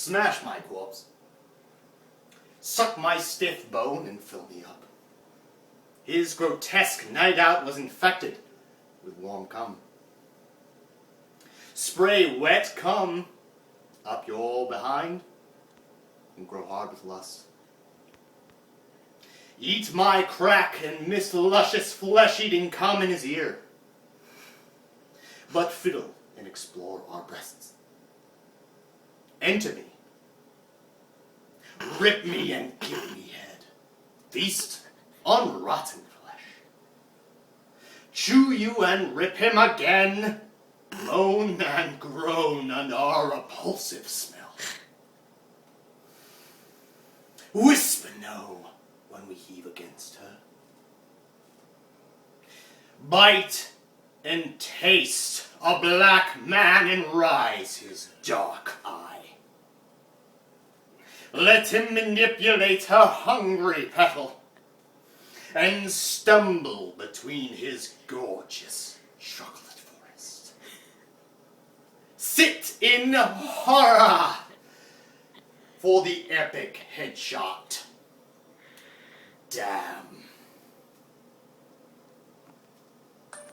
smash my corpse, suck my stiff bone and fill me up. His grotesque night out was infected with warm cum. Spray wet cum up your behind and grow hard with lust. Eat my crack and miss luscious flesh-eating cum in his ear. But fiddle and explore our breasts. Enter me. Rip me and give me head. Feast on rotten flesh. Chew you and rip him again. Moan and groan under our repulsive smell. Whisper no when we heave against her. Bite and taste a black man and rise his dark eye. Let him manipulate her hungry petal and stumble between his gorgeous chocolate forest. Sit in horror for the epic headshot. Damn.